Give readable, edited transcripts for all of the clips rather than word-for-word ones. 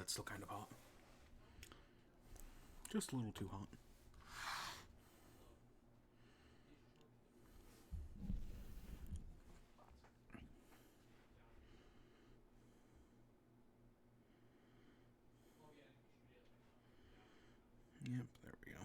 that's still kind of hot. Just a little too hot. Yep, there we go.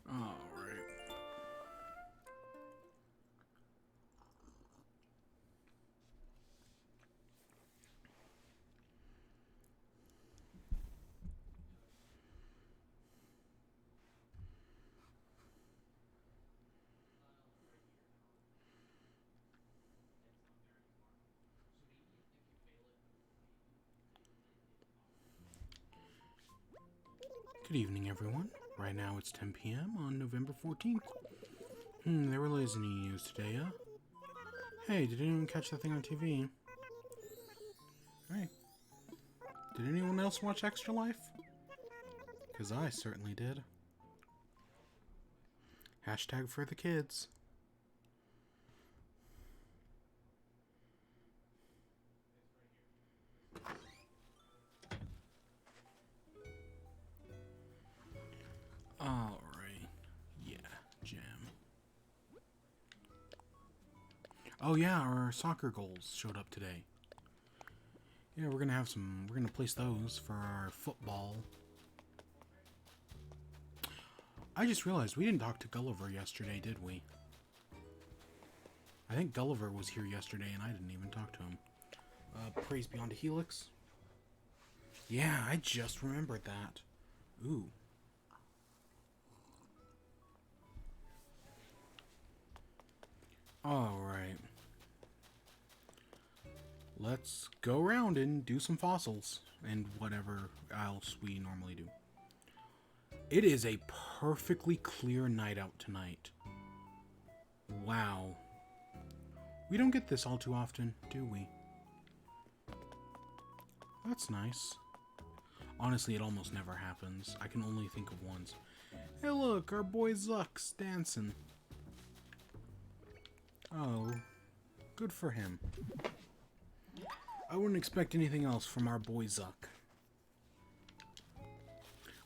All right. Good evening, everyone. Right now it's 10 p.m. on November 14th. There really isn't any news today, huh? Hey, did anyone catch that thing on TV? Hey. Did anyone else watch Extra Life? Because I certainly did. Hashtag for the kids. Alright. Yeah, jam. Oh yeah, our soccer goals showed up today. Yeah, we're gonna place those for our football. I just realized we didn't talk to Gulliver yesterday, did we? I think Gulliver was here yesterday and I didn't even talk to him. Praise be unto Helix. Yeah, I just remembered that. Ooh. Alright. Let's go around and do some fossils and whatever else we normally do. It is a perfectly clear night out tonight. Wow. We don't get this all too often, do we? That's nice. Honestly, it almost never happens. I can only think of once. Hey look, our boy Zuck's dancing. Oh, good for him. I wouldn't expect anything else from our boy Zuck.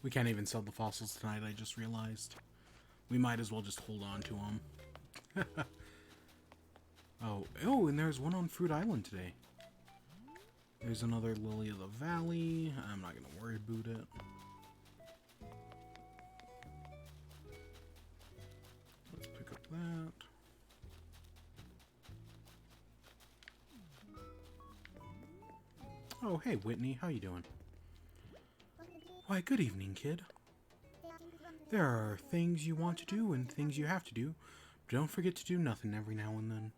We can't even sell the fossils tonight, I just realized. We might as well just hold on to them. Oh, and there's one on Fruit Island today. There's another Lily of the Valley. I'm not going to worry about it. Let's pick up that. Oh, hey, Whitney. How you doing? Why, good evening, kid. There are things you want to do and things you have to do. But don't forget to do nothing every now and then.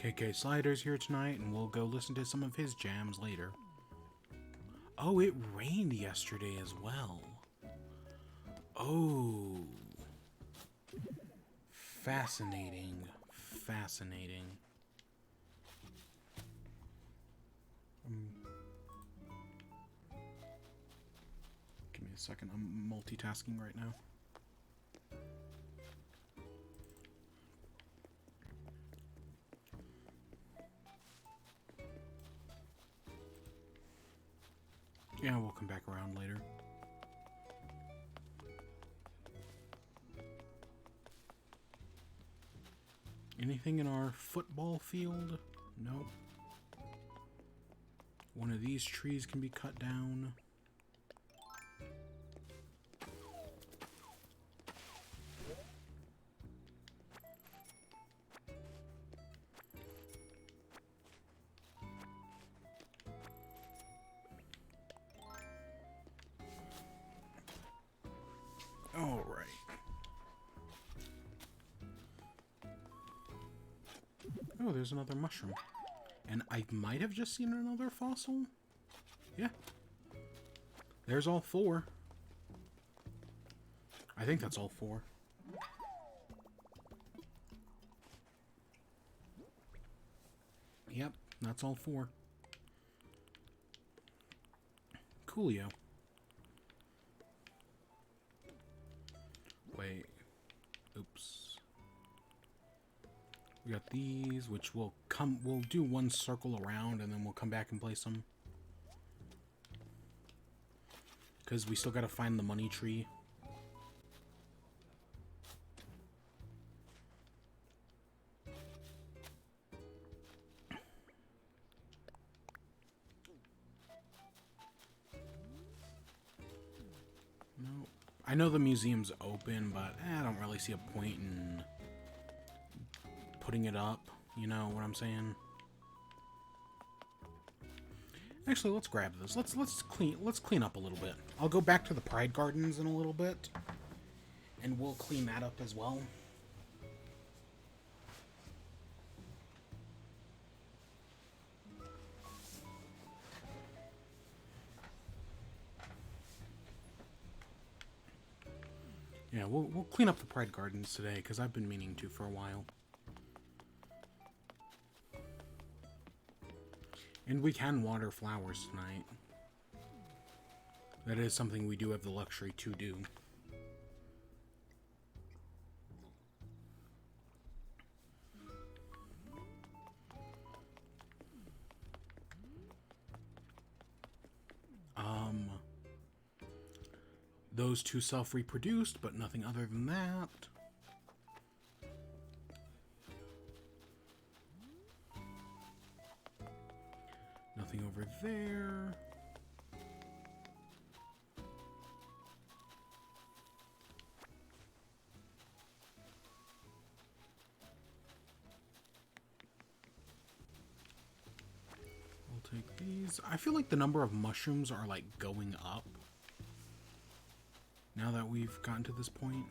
KK Slider's here tonight, and we'll go listen to some of his jams later. Oh, it rained yesterday as well. Oh. Fascinating. Fascinating. Give me a second. I'm multitasking right now. Yeah, we'll come back around later. Anything in our football field? Nope. One of these trees can be cut down. All right. Oh, there's another mushroom. And I might have just seen another fossil? Yeah. There's all 4. I think that's all 4. Yep, that's all 4. Coolio. Wait. Oops. We got these, which we'll do one circle around and then we'll come back and place them. Because we still gotta find the money tree. No. I know the museum's open, but I don't really see a point in putting it up. You know what I'm saying? Actually, let's grab this. Let's clean up a little bit. I'll go back to the Pride Gardens in a little bit, and we'll clean that up as well. Yeah, we'll clean up the Pride Gardens today because I've been meaning to for a while. And we can water flowers tonight. That is something we do have the luxury to do. Those 2 self-reproduced, but nothing other than that. Nothing over there. I'll take these. I feel like the number of mushrooms are like going up now that we've gotten to this point.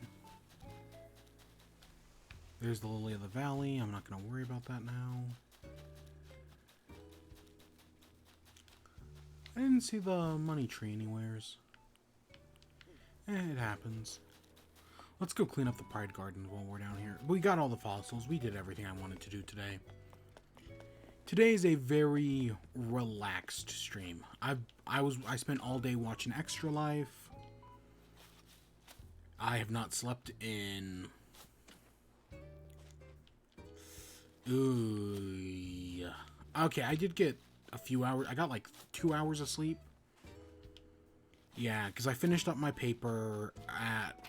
There's the Lily of the Valley. I'm not going to worry about that now. I didn't see the money tree anywheres. It happens. Let's go clean up the Pride Garden while we're down here. We got all the fossils. We did everything I wanted to do today. Today is a very relaxed stream. I spent all day watching Extra Life. I have not slept in... Ooh. Okay, I did get a few hours. I got like 2 hours of sleep. Yeah, because I finished up my paper at...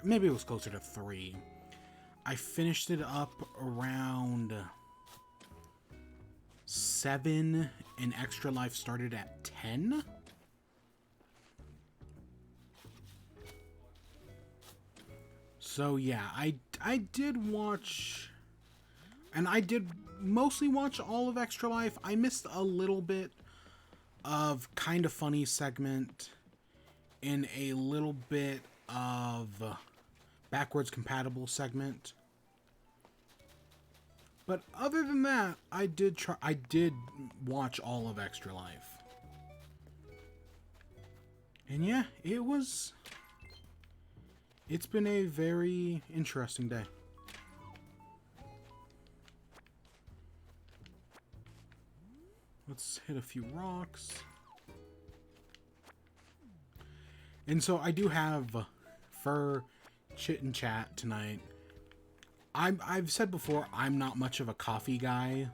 maybe it was closer to 3. I finished it up around 7, and Extra Life started at 10. So yeah, I did watch... And I did mostly watch all of Extra Life. I missed a little bit of Kinda Funny segment and a little bit of Backwards Compatible segment. But other than that, I did watch all of Extra Life. And yeah, it's been a very interesting day. Let's hit a few rocks. And so I do have, for chit and chat tonight, I've said before, I'm not much of a coffee guy.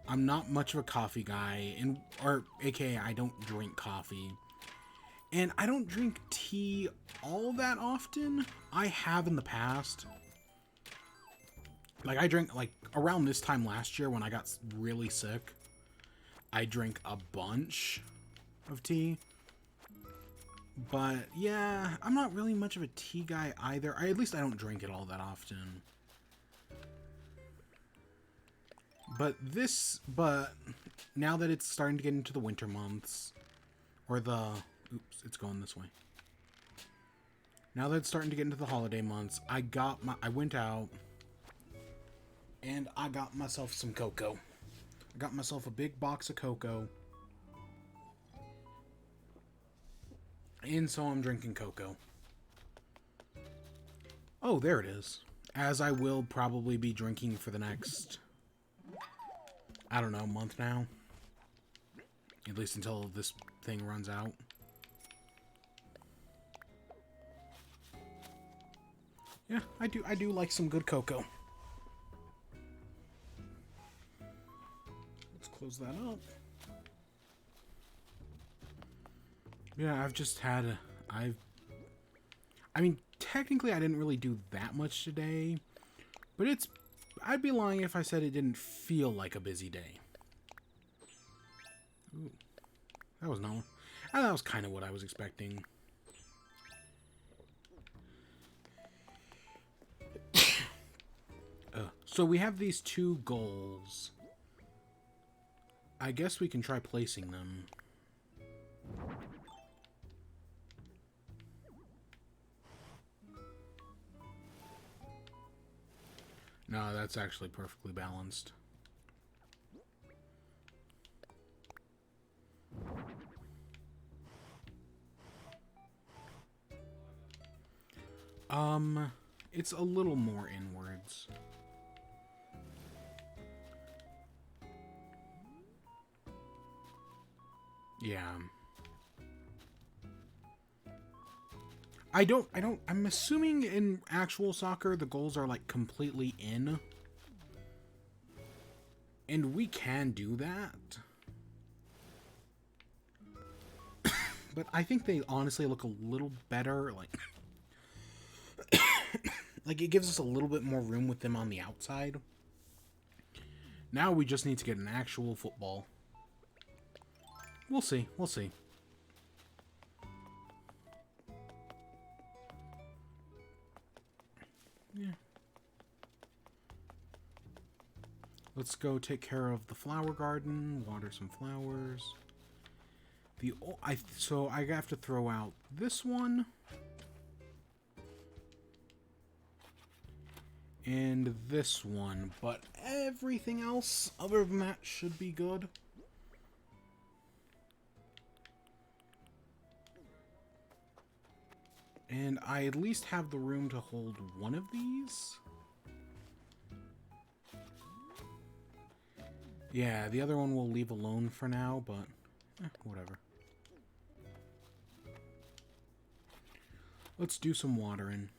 I'm not much of a coffee guy, or aka I don't drink coffee. And I don't drink tea all that often. I have in the past. Like I drank, like around this time last year when I got really sick, I drank a bunch of tea. But yeah, I'm not really much of a tea guy either. At least I don't drink it all that often. But now that it's starting to get into the winter months, or oops, it's going this way. Now that it's starting to get into the holiday months, I went out and I got myself some cocoa. I got myself a big box of cocoa. And so I'm drinking cocoa. Oh, there it is. As I will probably be drinking for the next, I don't know, month now. At least until this thing runs out. Yeah, I do like some good cocoa. Let's close that up. Yeah, I've just had I mean, technically I didn't really do that much today, but I'd be lying if I said it didn't feel like a busy day. Ooh, that was no. That was kind of what I was expecting. So we have these two goals. I guess we can try placing them. No, that's actually perfectly balanced. It's a little more inwards. Yeah. I'm assuming in actual soccer the goals are like completely in. And we can do that. But I think they honestly look a little better, like like it gives us a little bit more room with them on the outside. Now we just need to get an actual football. We'll see. We'll see. Yeah. Let's go take care of the flower garden, water some flowers. So I have to throw out this one. And this one, but everything else other than that should be good. And I at least have the room to hold one of these. Yeah, the other one we'll leave alone for now, but whatever. Let's do some watering.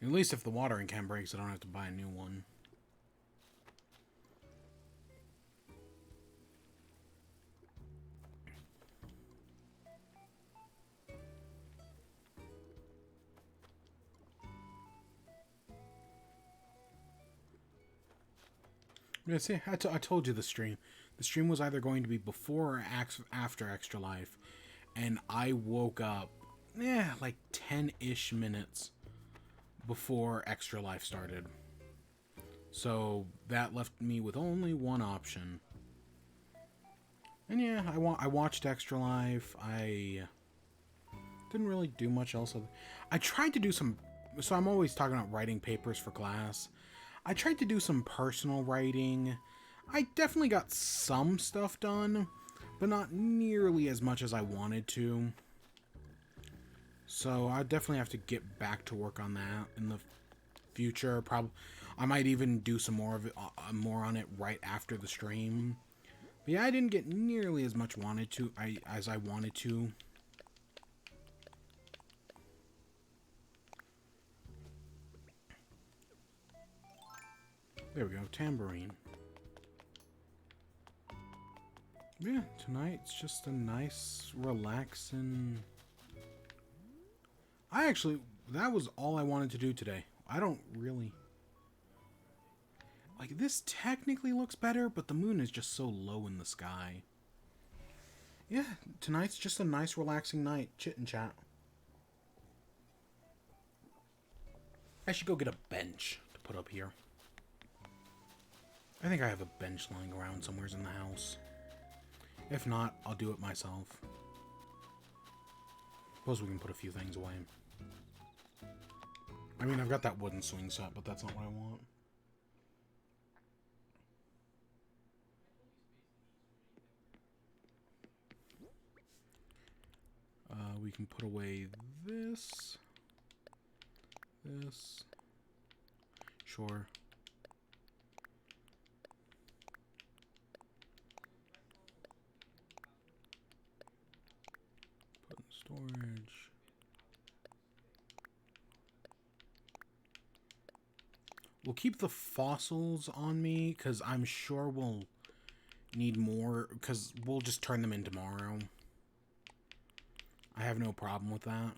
At least if the watering can breaks, I don't have to buy a new one. Yeah, see, I told you the stream. The stream was either going to be before or after Extra Life. And I woke up, like 10-ish minutes before Extra Life started. So that left me with only one option. And yeah, I watched Extra Life. I didn't really do much else. I tried to do some... So I'm always talking about writing papers for class. I tried to do some personal writing. I definitely got some stuff done, but not nearly as much as I wanted to. So I definitely have to get back to work on that in the future. Probably, I might even do some more of it, more on it right after the stream. But yeah, I didn't get nearly as much as I wanted to. There we go, tambourine. Yeah, tonight's just a nice, relaxing... that was all I wanted to do today. I don't really... Like, this technically looks better, but the moon is just so low in the sky. Yeah, tonight's just a nice, relaxing night. Chit and chat. I should go get a bench to put up here. I think I have a bench lying around somewhere in the house. If not, I'll do it myself. Suppose we can put a few things away. I mean, I've got that wooden swing set, but that's not what I want. we can put away this. This. Sure. Put in storage. We'll keep the fossils on me, because I'm sure we'll need more, because we'll just turn them in tomorrow. I have no problem with that.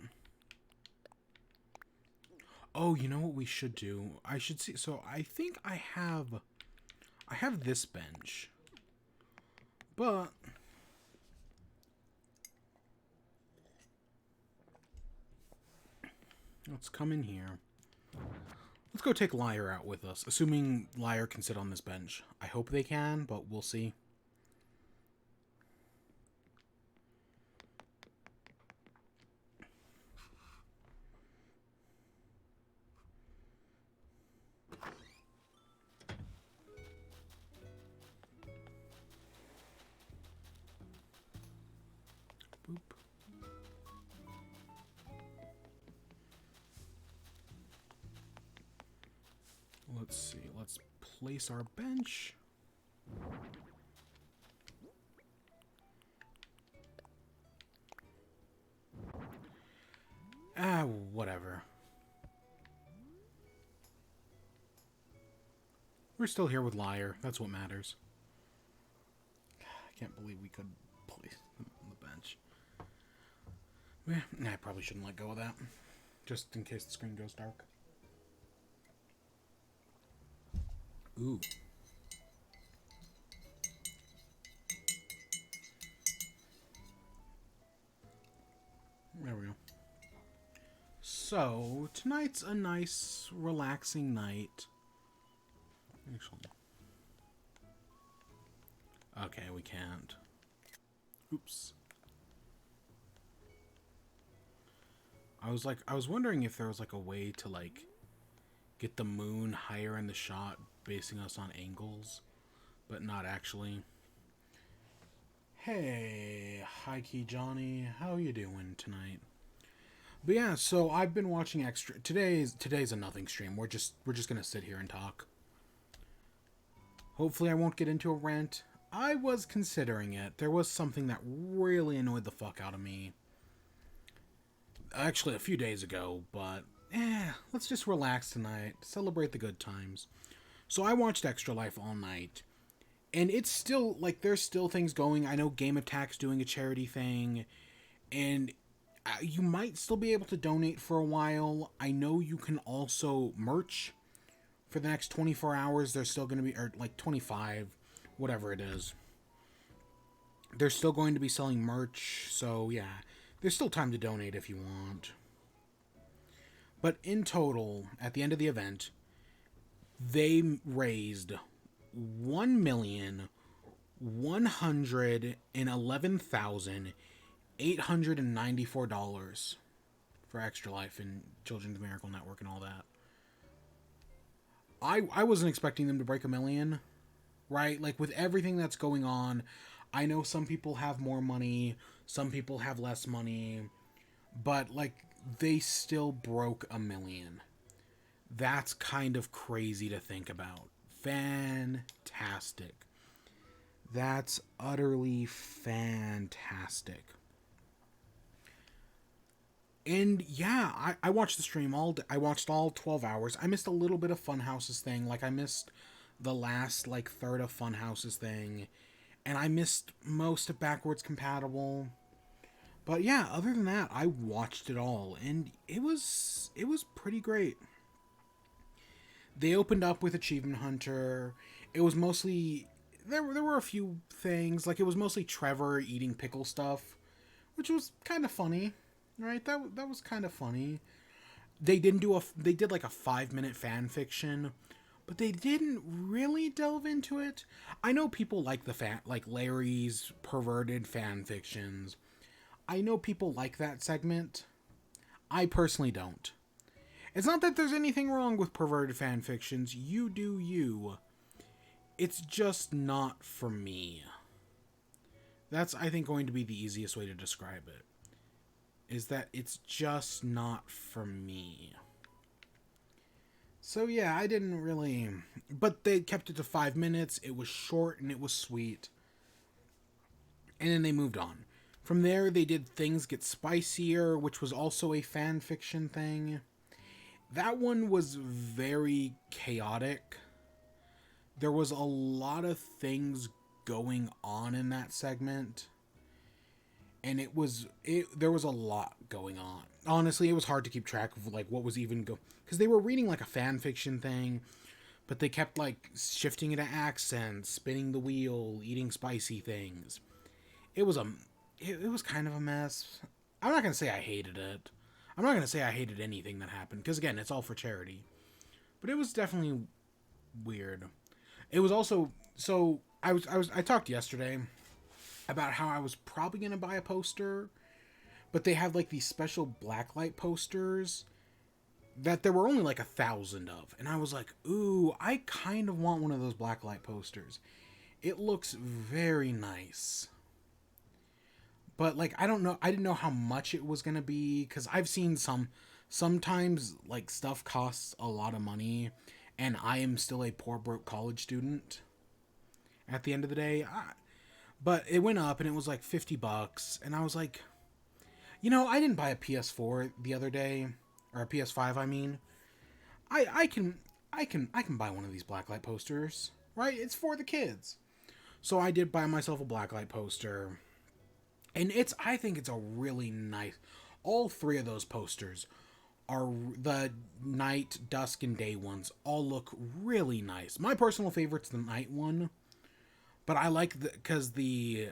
Oh, you know what we should do? I should see. So I think I have this bench. But let's come in here. Let's go take Liar out with us, assuming Liar can sit on this bench. I hope they can, but we'll see. Boop. Let's see. Let's place our bench. Whatever. We're still here with Liar. That's what matters. I can't believe we could place them on the bench. I probably shouldn't let go of that. Just in case the screen goes dark. Ooh. There we go. So, tonight's a nice, relaxing night. Actually. Okay, we can't. Oops. I was wondering if there was like a way to like get the moon higher in the shot, basing us on angles, but not actually. Hey, High Key Johnny, how you doing tonight? But yeah, so I've been watching extra. Today's a nothing stream. We're just gonna sit here and talk. Hopefully, I won't get into a rant. I was considering it. There was something that really annoyed the fuck out of me. Actually, a few days ago, but let's just relax tonight. Celebrate the good times. So I watched Extra Life all night. And it's still, like, there's still things going. I know Game Attack's doing a charity thing. And you might still be able to donate for a while. I know you can also merch for the next 24 hours. There's still going to be, or like 25, whatever it is. They're still going to be selling merch. So, yeah, there's still time to donate if you want. But in total, at the end of the event, they raised $1,111,894 for Extra Life and Children's Miracle Network and all that. I wasn't expecting them to break $1 million, right? Like, with everything that's going on, I know some people have more money, some people have less money, but, like, they still broke $1 million. That's kind of crazy to think about. Fantastic. That's utterly fantastic. And yeah, I watched the stream I watched all 12 hours. I missed a little bit of Funhouse's thing. Like, I missed the last, like, third of Funhouse's thing. And I missed most of Backwards Compatible. But yeah, other than that, I watched it all. And it was pretty great. They opened up with Achievement Hunter. It was mostly... There were a few things. Like, it was mostly Trevor eating pickle stuff. Which was kind of funny. Right? That was kind of funny. They did like a 5-minute fan fiction. But they didn't really delve into it. I know people like like Larry's perverted fan fictions. I know people like that segment. I personally don't. It's not that there's anything wrong with perverted fan fictions. You do you. It's just not for me. That's, I think, going to be the easiest way to describe it. is that it's just not for me. So yeah, I didn't really... But they kept it to 5 minutes. It was short and it was sweet. And then they moved on. From there, they did Things Get Spicier, which was also a fan fiction thing. That one was very chaotic. There was a lot of things going on in that segment. And there was a lot going on. Honestly, it was hard to keep track of like what was even because they were reading like a fan fiction thing, but they kept like shifting into accents, spinning the wheel, eating spicy things. It was it was kind of a mess. I'm not gonna say I hated it. I'm not gonna say I hated anything that happened because again, it's all for charity. But it was definitely weird. It was also I talked yesterday about how I was probably gonna buy a poster, but they have like these special blacklight posters that there were only like 1,000 of, and I was like, ooh, I kind of want one of those blacklight posters. It looks very nice. But like I don't know, I didn't know how much it was gonna be because I've seen sometimes like stuff costs a lot of money, and I am still a poor broke college student. At the end of the day, but it went up and it was like $50, and I was like, I didn't buy a PS4 the other day, or a PS5. I mean, I can buy one of these blacklight posters, right? It's for the kids. So I did buy myself a blacklight poster. And I think it's a really nice, all three of those posters are the night, dusk, and day ones all look really nice. My personal favorite's the night one, but I like because the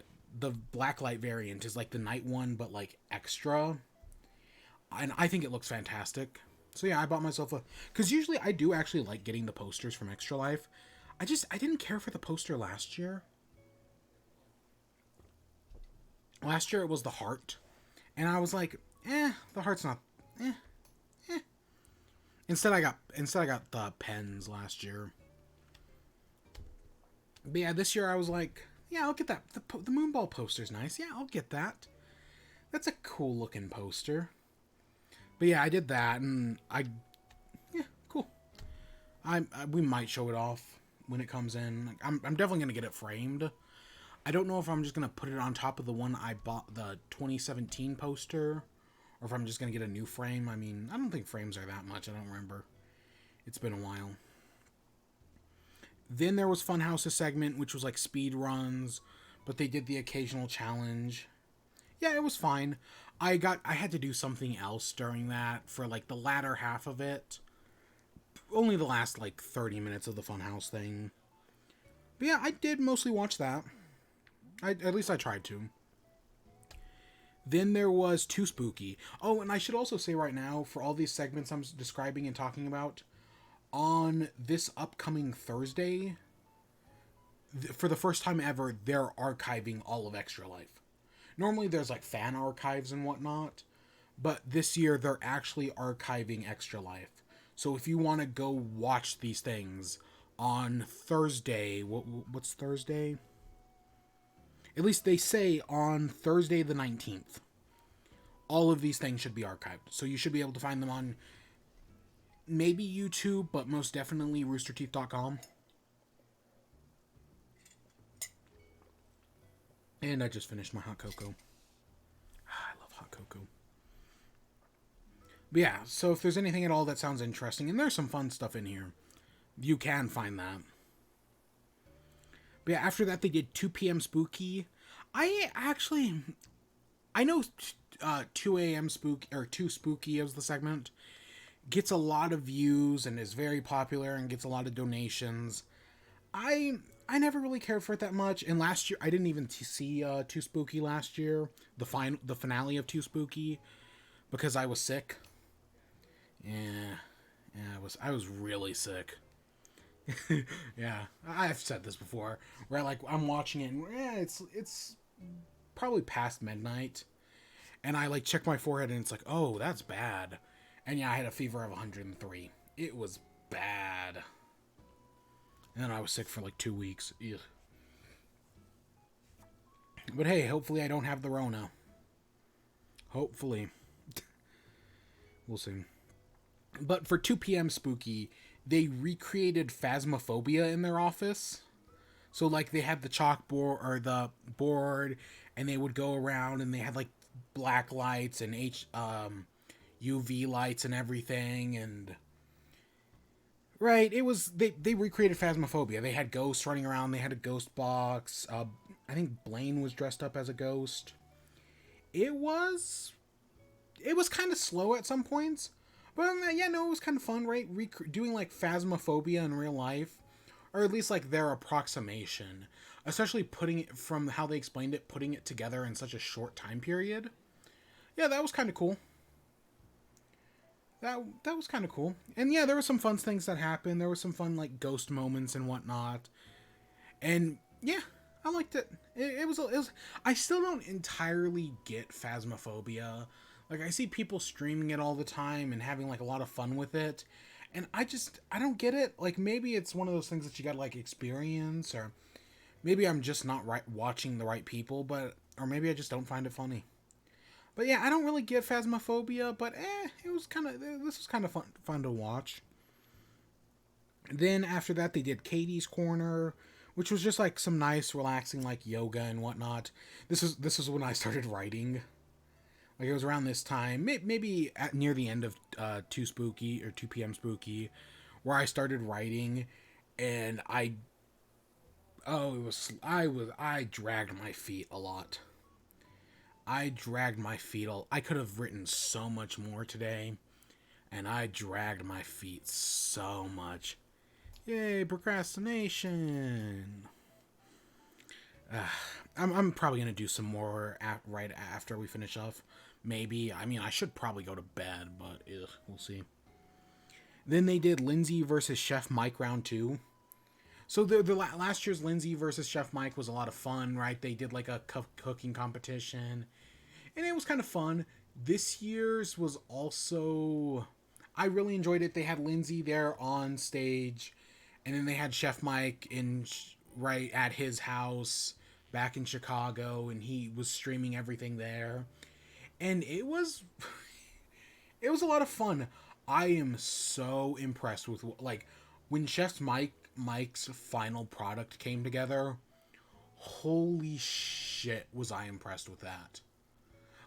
blacklight variant is like the night one, but like extra, and I think it looks fantastic. So yeah, I bought myself because usually I do actually like getting the posters from Extra Life. I didn't care for the poster last year. Last year it was the heart, and I was like, the heart's not, eh. Instead I got the pens last year. But yeah, this year I was like, yeah, I'll get that. The Moonball poster's nice. Yeah, I'll get that. That's a cool looking poster. But yeah, I did that, and yeah, cool. We might show it off when it comes in. I'm definitely gonna get it framed. I don't know if I'm just gonna put it on top of the one I bought, the 2017 poster, or if I'm just gonna get a new frame. I mean, I don't think frames are that much. I don't remember. It's been a while. Then there was Funhouse's segment, which was like speed runs, but they did the occasional challenge. Yeah, it was fine. I had to do something else during that for like the latter half of it. Only the last like 30 minutes of the Funhouse thing. But yeah, I did mostly watch that. At least I tried to. Then there was Too Spooky. Oh, and I should also say right now, for all these segments I'm describing and talking about, on this upcoming Thursday, for the first time ever, they're archiving all of Extra Life. Normally there's like fan archives and whatnot, but this year they're actually archiving Extra Life. So if you want to go watch these things on Thursday, what's Thursday? At least they say on Thursday the 19th. All of these things should be archived. So you should be able to find them on maybe YouTube, but most definitely roosterteeth.com. And I just finished my hot cocoa. I love hot cocoa. But yeah, so if there's anything at all that sounds interesting, and there's some fun stuff in here, you can find that. But yeah, after that they did 2 p.m. Spooky. I know 2 a.m. Spooky, or 2 Spooky is the segment, gets a lot of views and is very popular and gets a lot of donations. I never really cared for it that much, and last year I didn't even see 2 Spooky last year, the finale of 2 Spooky, because I was sick. Yeah, I was really sick. Yeah, I've said this before, where like I'm watching it and it's probably past midnight, and I like check my forehead and it's like, oh, that's bad. And yeah, I had a fever of 103. It was bad. And I was sick for like 2 weeks. Ugh. But hey, hopefully I don't have the Rona. Hopefully. We'll see. But for 2 p.m. Spooky, they recreated Phasmophobia in their office. So like they had the chalkboard or the board, and they would go around, and they had like black lights and UV lights and everything, and right, it was they recreated Phasmophobia. They had ghosts running around. They had a ghost box. I think Blaine was dressed up as a ghost. It was kind of slow at some points, but yeah, no, it was kind of fun, right? Doing like Phasmophobia in real life, or at least like their approximation, especially putting it from how they explained it, putting it together in such a short time period. Yeah, that was kind of cool. That was kind of cool. And yeah, there were some fun things that happened. There were some fun like ghost moments and whatnot. And yeah, I liked it. It was. I still don't entirely get Phasmophobia. Like I see people streaming it all the time and having like a lot of fun with it, and I don't get it. Like maybe it's one of those things that you gotta like experience, or maybe I'm just not right watching the right people, but or maybe I just don't find it funny. But yeah, I don't really get Phasmophobia, but it was kind of this was kind of fun to watch. Then after that, they did Katie's Corner, which was just like some nice, relaxing like yoga and whatnot. This was when I started writing. Like it was around this time, maybe at near the end of 2 p.m. Spooky, where I started writing, and I dragged my feet a lot. I dragged my feet. I could have written so much more today, and I dragged my feet so much. Yay, procrastination. I'm probably gonna do some more right after we finish off. Maybe. I mean, I should probably go to bed, but we'll see. Then they did Lindsay versus Chef Mike round 2. So the last year's Lindsay versus Chef Mike was a lot of fun, right? They did like a cooking competition, and it was kind of fun. This year's was also, I really enjoyed it. They had Lindsay there on stage, and then they had Chef Mike right at his house back in Chicago, and he was streaming everything there, and it was a lot of fun. I am so impressed with like when Chef Mike's final product came together. Holy shit, was I impressed with that.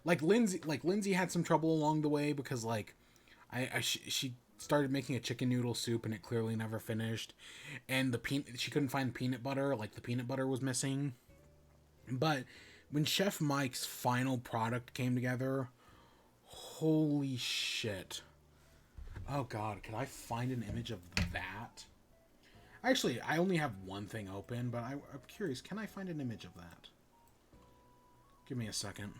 Lindsay had some trouble along the way because like she started making a chicken noodle soup and it clearly never finished, and she couldn't find peanut butter, like the peanut butter was missing. But when Chef Mike's final product came together, holy shit. Oh god, could I find an image of that? Actually, I only have one thing open, but I'm curious, can I find an image of that? Give me a second.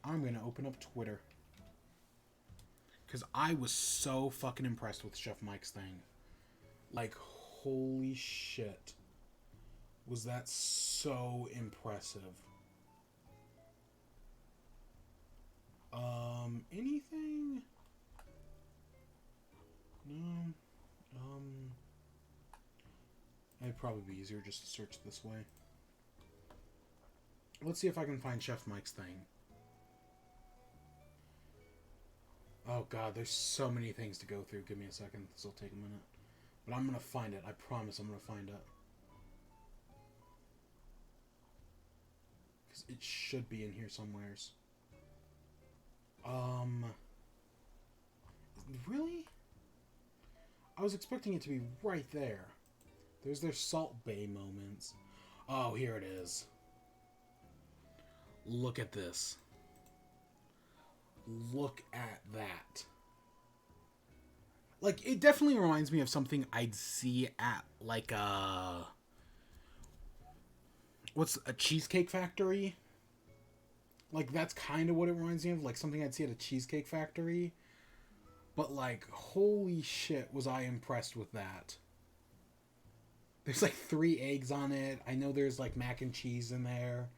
I'm gonna open up Twitter. Because I was so fucking impressed with Chef Mike's thing. Like, holy shit. Was that so impressive? Anything? No. It'd probably be easier just to search this way. Let's see if I can find Chef Mike's thing. Oh god, there's so many things to go through. Give me a second. This will take a minute. But I'm gonna find it. I promise I'm gonna find it. Because it should be in here somewheres. Really? I was expecting it to be right there. There's their Salt Bay moments. Oh, here it is. Look at this. Look at that. Like, it definitely reminds me of something I'd see at, like, what's a Cheesecake Factory? Like, that's kind of what it reminds me of. Like, something I'd see at a Cheesecake Factory. But, like, holy shit, was I impressed with that. There's, like, 3 eggs on it. I know there's, like, mac and cheese in there.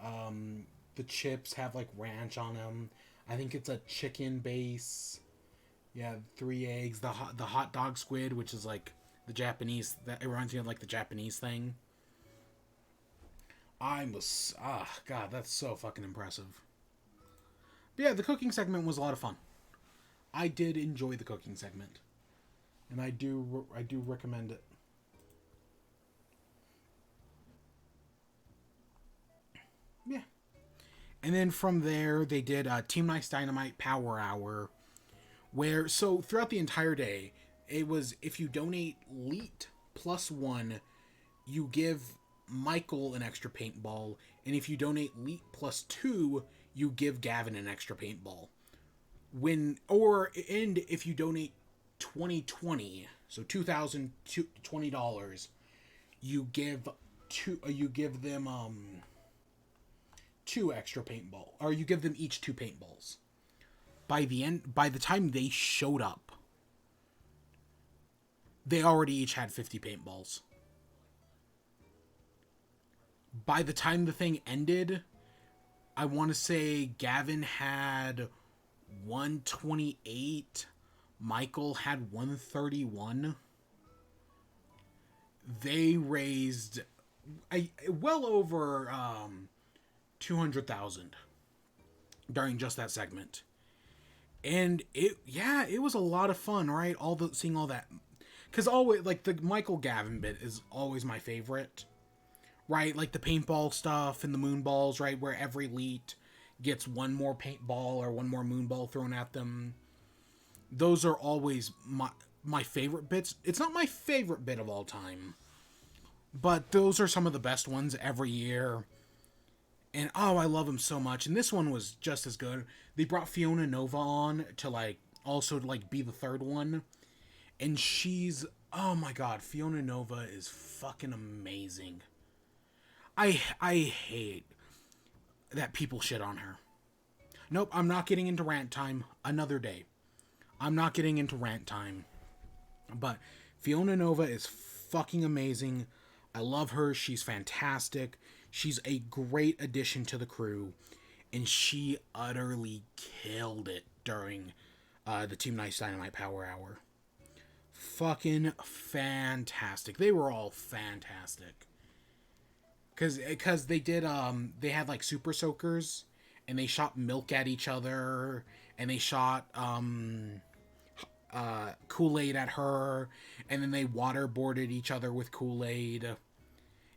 The chips have, like, ranch on them. I think it's a chicken base. Yeah, 3 eggs. The hot dog squid, which is, like, the Japanese... That it reminds me of, like, the Japanese thing. God, that's so fucking impressive. But yeah, the cooking segment was a lot of fun. I did enjoy the cooking segment, and I do recommend it. Yeah. And then from there, they did Team Nice Dynamite Power Hour, where, so throughout the entire day, it was if you donate Leet +1, you give Michael an extra paintball, and if you donate Leet +2, you give Gavin an extra paintball. And if you donate 2020, so $2,020, you give them two extra paintball, or you give them each two paintballs. By the time they showed up, they already each had 50 paintballs. By the time the thing ended, I want to say Gavin had 128, Michael had 131. They raised well over 200,000 during just that segment. And it was a lot of fun, right? Seeing all that, because always, like, the Michael Gavin bit is always my favorite, right? Like the paintball stuff and the moonballs, right? Where every elite gets one more paintball or one more moonball thrown at them. Those are always my favorite bits. It's not my favorite bit of all time, but those are some of the best ones every year. And oh, I love them so much. And this one was just as good. They brought Fiona Nova on to also be the third one. And she's, oh my god, Fiona Nova is fucking amazing. I hate that people shit on her. Nope, I'm not getting into rant time. Another day. I'm not getting into rant time. But Fiona Nova is fucking amazing. I love her. She's fantastic. She's a great addition to the crew. And she utterly killed it during the Team Nice Dynamite Power Hour. Fucking fantastic. They were all fantastic. Because they did, they had super soakers, and they shot milk at each other, and they shot Kool-Aid at her, and then they waterboarded each other with Kool-Aid.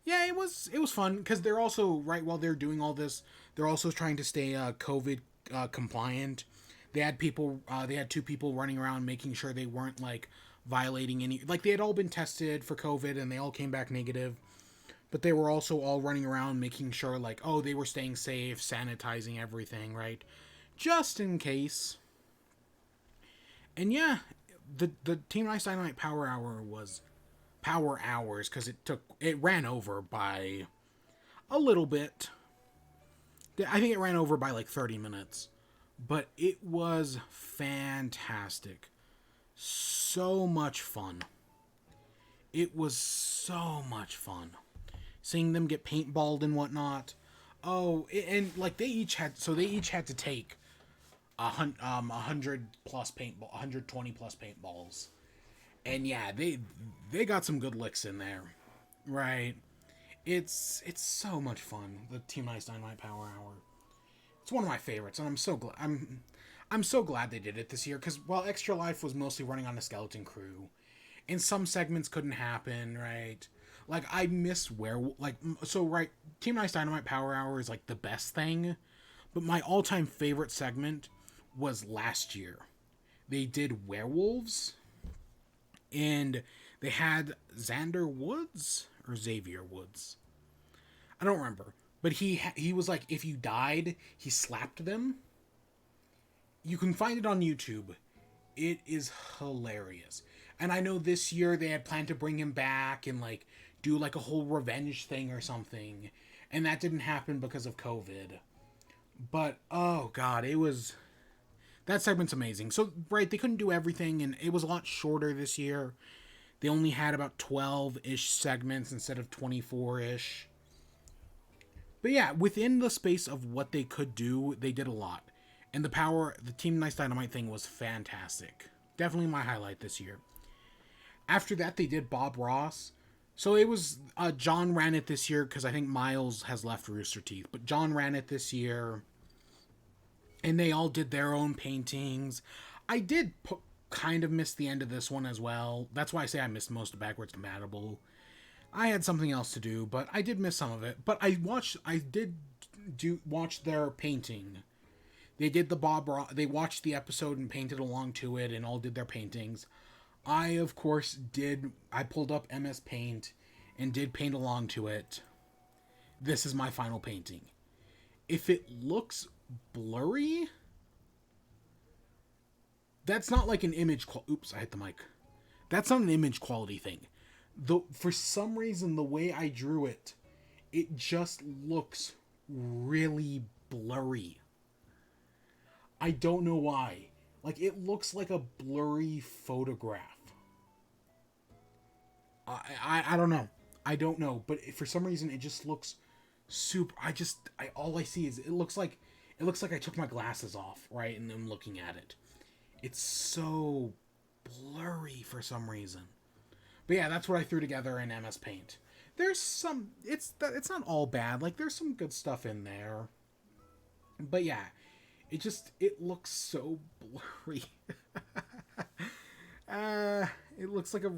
Yeah, it was fun, because they're also, right while they're doing all this, they're also trying to stay COVID compliant. They had two people running around making sure they weren't violating any, they had all been tested for COVID and they all came back negative, but they were also all running around making sure they were staying safe, sanitizing everything, right, just in case. And yeah, the Team Nice Dynamite Power Hour was Power Hours because it ran over by a little bit. I think it ran over by 30 minutes, but it was fantastic. So much fun. It was so much fun. Seeing them get paintballed and whatnot. Oh, and they each had to take 100 plus paintball, 120 plus paintballs. And yeah, they got some good licks in there. Right. It's so much fun, the Team Nice Dynamite Power Hour. It's one of my favorites, and I'm so glad they did it this year, because while Extra Life was mostly running on a skeleton crew, and some segments couldn't happen, right? I miss right, Team Nice Dynamite Power Hour is the best thing, but my all-time favorite segment was last year. They did werewolves, and they had Xander Woods, or Xavier Woods. I don't remember. But he was if you died, he slapped them. You can find it on YouTube. It is hilarious. And I know this year they had planned to bring him back and do a whole revenge thing or something. And that didn't happen because of COVID. But oh god, that segment's amazing. So right, they couldn't do everything, and it was a lot shorter this year. They only had about 12-ish segments instead of 24-ish. But yeah, within the space of what they could do, they did a lot. And the Team Nice Dynamite thing was fantastic. Definitely my highlight this year. After that, they did Bob Ross. So it was, John ran it this year, because I think Miles has left Rooster Teeth. But John ran it this year. and they all did their own paintings. I did kind of miss the end of this one as well. That's why I say I missed most of Backwards Compatible. I had something else to do, but I did miss some of it. But I did watch their painting. They did they watched the episode and painted along to it and all did their paintings. I, of course, I pulled up MS Paint and did paint along to it. This is my final painting. If it looks blurry, that's not like an image oops, I hit the mic. That's not an image quality thing. For some reason, the way I drew it, it just looks really blurry. I don't know why. Like, it looks like a blurry photograph. I don't know. I don't know. But for some reason, it just looks super... all I see is it looks like I took my glasses off, right? And I'm looking at it. It's so blurry for some reason. But yeah, that's what I threw together in MS Paint. There's some... It's not all bad. Like, there's some good stuff in there. But yeah, it looks so blurry. It looks like it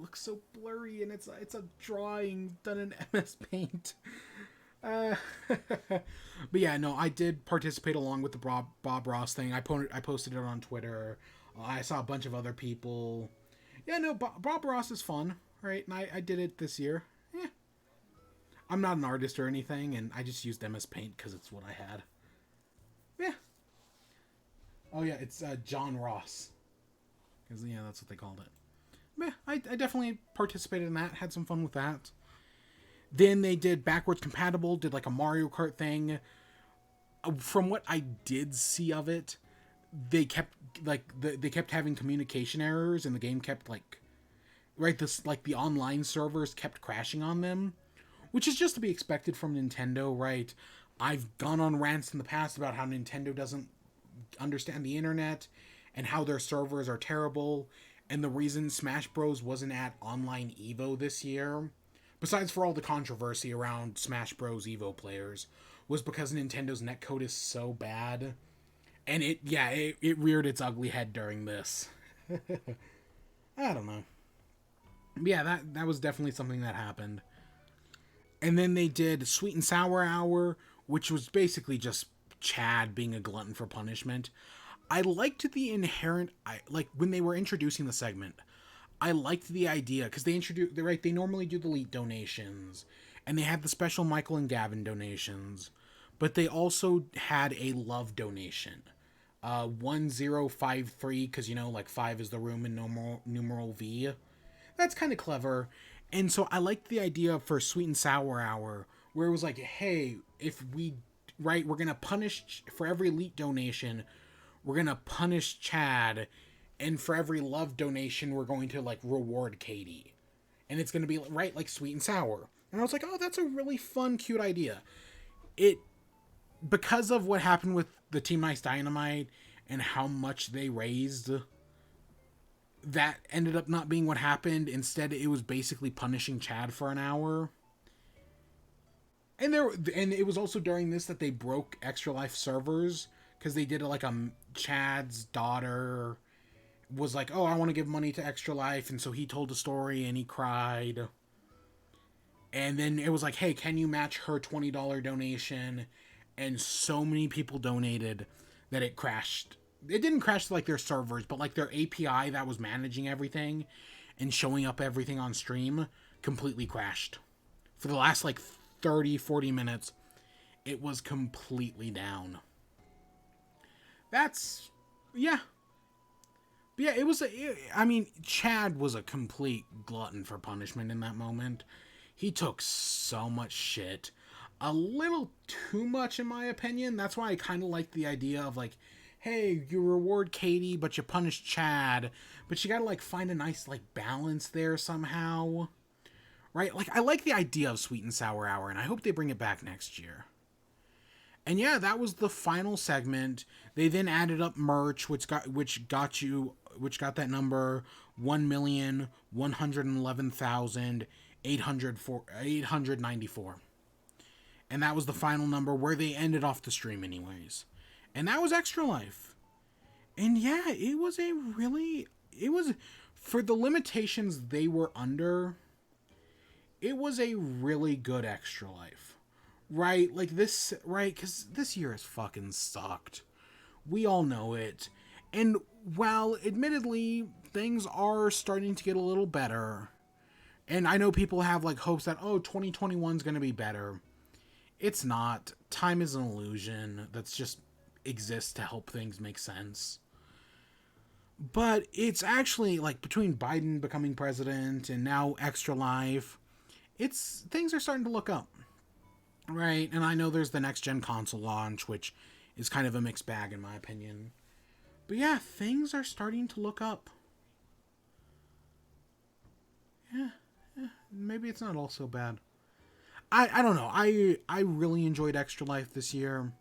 looks so blurry, and it's a drawing done in MS Paint. But yeah, no, I did participate along with the Bob Ross thing. I posted it on Twitter. I saw a bunch of other people. Yeah, no, Bob Ross is fun, right? And I did it this year. Yeah. I'm not an artist or anything, and I just used MS Paint because it's what I had. Yeah. Oh yeah, it's John Ross. Because yeah, that's what they called it. Yeah, I definitely participated in that. Had some fun with that. Then they did Backwards Compatible, did like a Mario Kart thing. From what I did see of it, they kept having communication errors, and the game kept the online servers kept crashing on them, which is just to be expected from Nintendo, right? I've gone on rants in the past about how Nintendo doesn't understand the internet and how their servers are terrible, and the reason Smash Bros wasn't at Online Evo this year, besides for all the controversy around Smash Bros Evo players, was because Nintendo's netcode is so bad. And it reared its ugly head during this. I don't know. Yeah, that was definitely something that happened. And then they did Sweet and Sour Hour, which was basically just Chad being a glutton for punishment. I liked the inherent... when they were introducing the segment, I liked the idea, because they normally do the Elite donations, and they had the special Michael and Gavin donations, but they also had a love donation. 1053, because 5 is the Roman numeral V. That's kind of clever. And so I liked the idea for Sweet and Sour Hour, where it was like, hey, we're gonna punish, for every Elite donation, we're gonna punish Chad, and for every love donation, we're going to reward Katie. And it's gonna be like Sweet and Sour. And I was like, oh, that's a really fun, cute idea. Because of what happened with the Team Ice Dynamite and how much they raised, that ended up not being what happened. Instead, it was basically punishing Chad for an hour. And it was also during this that they broke Extra Life servers, because they did Chad's daughter was like, oh, I want to give money to Extra Life, and so he told a story and he cried. And then it was like, hey, can you match her $20 donation? And so many people donated that it crashed. It didn't crash to their servers, but their API that was managing everything and showing up everything on stream completely crashed. For the last 30, 40 minutes, it was completely down. That's, yeah. But yeah, Chad was a complete glutton for punishment in that moment. He took so much shit. A little too much, in my opinion. That's why I kind of like the idea of hey, you reward Katie, but you punish Chad. But you gotta find a nice balance there somehow. Right? I like the idea of Sweet and Sour Hour, and I hope they bring it back next year. And yeah, that was the final segment. They then added up merch, which got that number 1,111,894. And that was the final number where they ended off the stream anyways. And that was Extra Life. And yeah, it was, for the limitations they were under, it was a really good Extra Life. Right? Like this, right? Because this year has fucking sucked. We all know it. And while admittedly things are starting to get a little better, and I know people have like hopes that, oh, 2021 is going to be better. It's not. Time is an illusion that's just exists to help things make sense. But it's actually like between Biden becoming president and now Extra Life, it's things are starting to look up. Right? And I know there's the next gen console launch, which is kind of a mixed bag in my opinion. But yeah, things are starting to look up. Yeah, maybe it's not all so bad. I don't know. I really enjoyed Extra Life this year.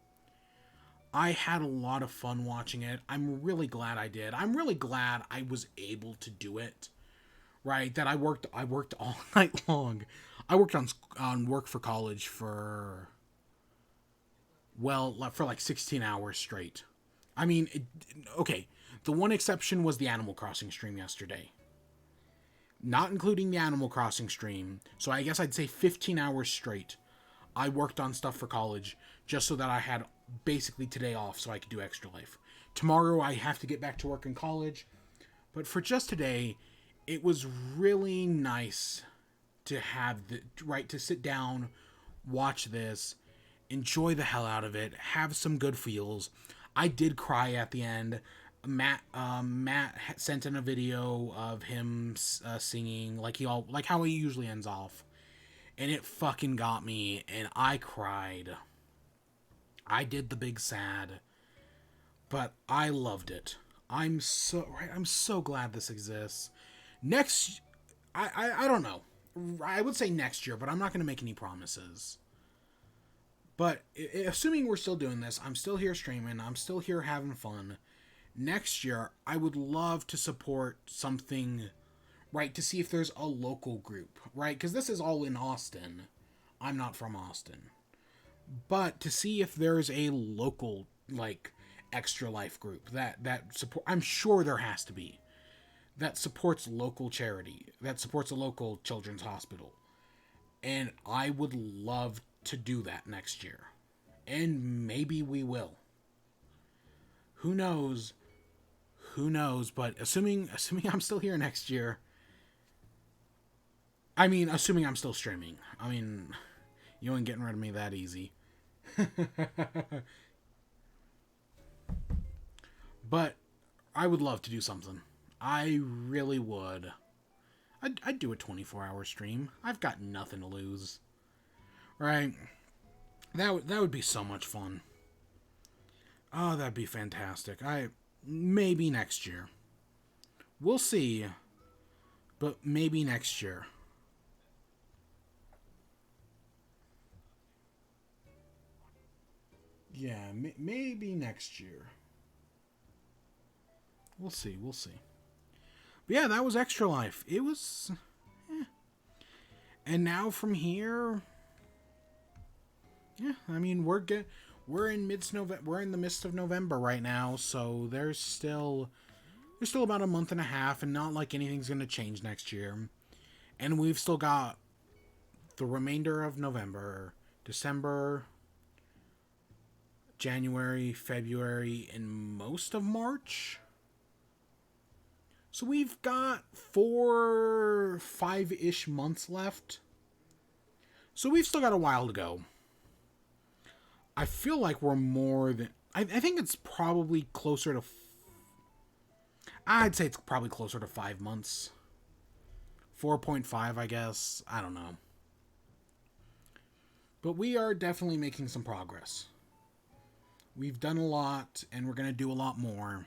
I had a lot of fun watching it. I'm really glad I did. I'm really glad I was able to do it. Right? That I worked all night long. I worked on work for college for like 16 hours straight. I mean, okay, the one exception was the Animal Crossing stream yesterday. Not including the Animal Crossing stream, so I guess I'd say 15 hours straight. I worked on stuff for college just so that I had basically today off so I could do Extra Life. Tomorrow I have to get back to work in college, but for just today, it was really nice to have the right to sit down, watch this, enjoy the hell out of it, have some good feels. I did cry at the end. Matt sent in a video of him singing like how he usually ends off, and it fucking got me, and I cried. I did the big sad, but I loved it. I'm so glad this exists. Next, I don't know. I would say next year, but I'm not going to make any promises. But assuming we're still doing this, I'm still here streaming, I'm still here having fun. Next year, I would love to support something, right, to see if there's a local group, right? Because this is all in Austin. I'm not from Austin. But to see if there's a local, like, Extra Life group that support, I'm sure there has to be, that supports local charity, that supports a local children's hospital. And I would love to do that next year. And maybe we will. Who knows? Who knows? But assuming I'm still here next year. I mean, assuming I'm still streaming. I mean, you ain't getting rid of me that easy. But I would love to do something. I really would. I'd do a 24-hour stream. I've got nothing to lose. Right? That would be so much fun. Oh, that'd be fantastic. Maybe next year. We'll see. But maybe next year. Yeah, maybe next year. We'll see. We'll see. But yeah, that was Extra Life. It was. And now from here. Yeah, I mean we're in the midst of November right now, so there's still about a month and a half, and not like anything's gonna change next year. And we've still got the remainder of November, December, January, February, and most of March. So we've got 5-ish months left. So we've still got a while to go. I feel like we're more than... I think it's probably closer to... I'd say it's probably closer to 5 months. 4.5, I guess. I don't know. But we are definitely making some progress. We've done a lot, and we're going to do a lot more.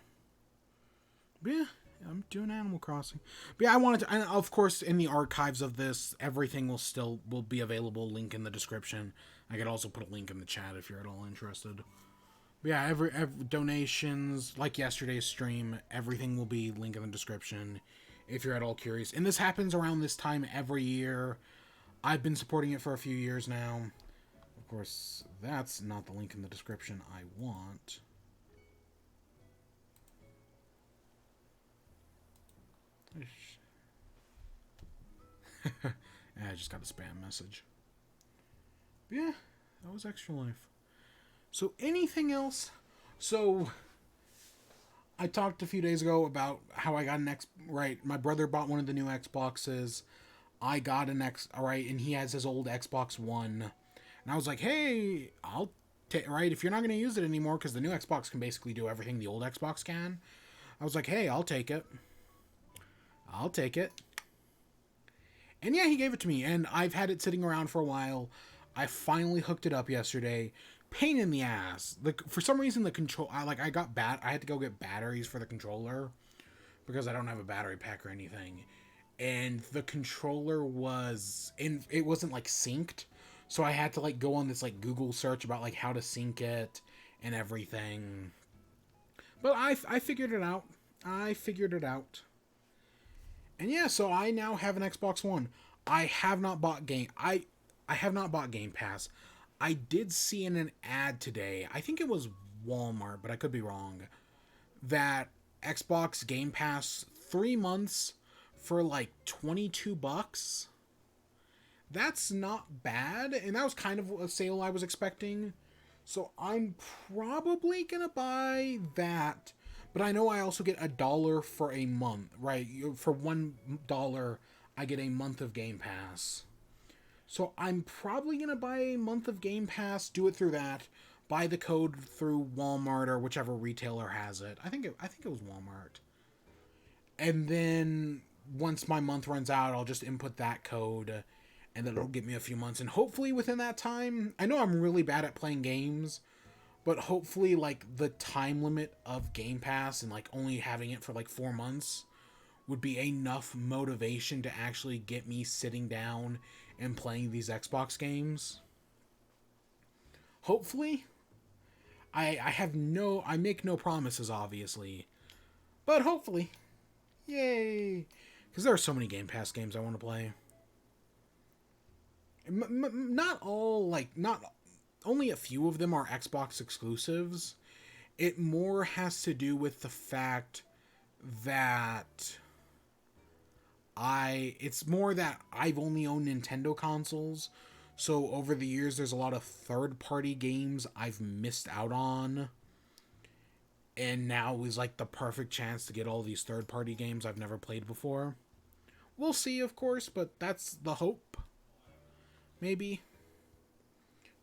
But yeah, I'm doing Animal Crossing. But yeah, I wanted to... And of course, in the archives of this, everything will be available. Link in the description. I could also put a link in the chat if you're at all interested. But yeah, every donations, like yesterday's stream, everything will be linked in the description if you're at all curious. And this happens around this time every year. I've been supporting it for a few years now. Of course, that's not the link in the description I want. I just got a spam message. But yeah, that was Extra Life. So anything else? So I talked a few days ago about how I got an right. My brother bought one of the new Xboxes. I got an right, and he has his old Xbox One. And I was like, hey, I'll take, right, if you're not going to use it anymore, because the new Xbox can basically do everything the old Xbox can. I was like, hey, I'll take it. I'll take it. And yeah, he gave it to me, and I've had it sitting around for a while. I finally hooked it up yesterday. Pain in the ass. For some reason, the control, I had to go get batteries for the controller, because I don't have a battery pack or anything. And the controller it wasn't like synced. So I had to like go on this like Google search about like how to sync it and everything. But I figured it out. I figured it out. And yeah, so I now have an Xbox One. I have not bought I have not bought Game Pass. I did see in an ad today, I think it was Walmart, but I could be wrong, that Xbox Game Pass 3 months for like $22. That's not bad, and that was kind of a sale I was expecting. So I'm probably gonna buy that. But I know I also get $1 for a month, right? For $1, I get a month of Game Pass. So I'm probably gonna buy a month of Game Pass, do it through that, buy the code through Walmart or whichever retailer has it. I think it was Walmart. And then once my month runs out, I'll just input that code, and then it'll give me a few months. And hopefully within that time, I know I'm really bad at playing games, but hopefully like the time limit of Game Pass and like only having it for like 4 months would be enough motivation to actually get me sitting down and playing these Xbox games. Hopefully. I make no promises, obviously, but hopefully. Yay! Because there are so many Game Pass games I want to play. Not only a few of them are Xbox exclusives. It more has to do with the fact that it's more that I've only owned Nintendo consoles. So over the years, there's a lot of third-party games I've missed out on. And now is like the perfect chance to get all these third-party games I've never played before. We'll see, of course, but that's the hope. Maybe.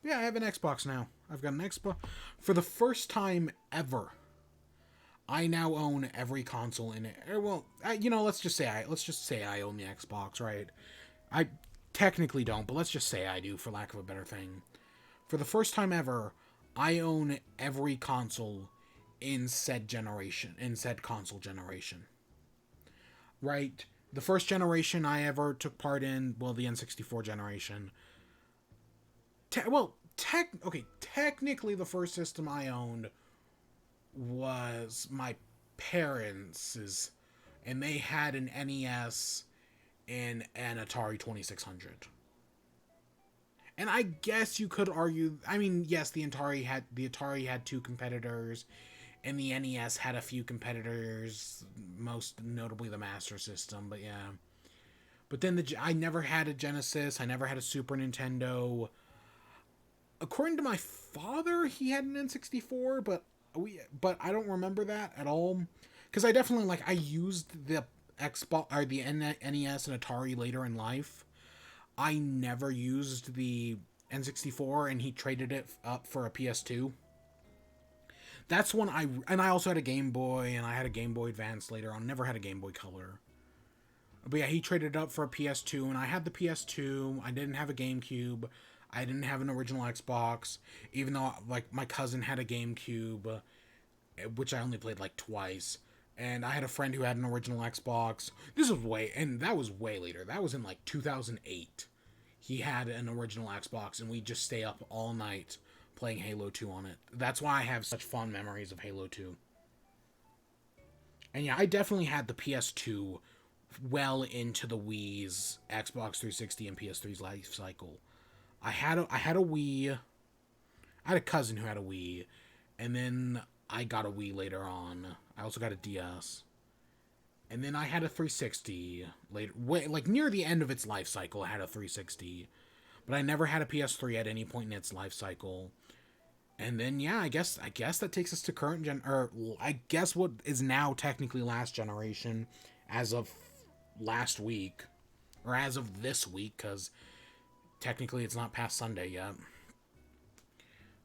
Yeah, I have an Xbox now. I've got an Xbox. For the first time ever, I now own every console in it. Well, let's just say I own the Xbox, right? I technically don't, but let's just say I do, for lack of a better thing. For the first time ever, I own every console in said console generation. Right? The first generation I ever took part in, well, the N64 generation. Technically the first system I owned was my parents', and they had an NES and an Atari 2600. And I guess you could argue, I mean, yes, the Atari had 2 competitors, and the NES had a few competitors, most notably the Master System, but yeah. But then I never had a Genesis, I never had a Super Nintendo. According to my father, he had an N64, but I don't remember that at all, because I definitely I used the Xbox or the NES and Atari later in life. I never used the N64, and he traded it up for a PS2. That's when I also had a Game Boy, and I had a Game Boy Advance later on. Never had a Game Boy Color. But yeah, he traded up for a PS2, and I had the PS2. I didn't have a GameCube. I didn't have an original Xbox, even though my cousin had a GameCube, which I only played twice. And I had a friend who had an original Xbox. That was way later. That was in 2008. He had an original Xbox, and we'd just stay up all night playing Halo 2 on it. That's why I have such fond memories of Halo 2. And yeah, I definitely had the PS2 well into the Wii's, Xbox 360, and PS3's life cycle. I had a Wii. I had a cousin who had a Wii, and then I got a Wii later on. I also got a DS. And then I had a 360 later, like near the end of its life cycle. I had a 360, but I never had a PS3 at any point in its life cycle. And then yeah, I guess that takes us to current gen, or I guess what is now technically last generation, as of last week, or as of this week, because technically it's not past Sunday yet.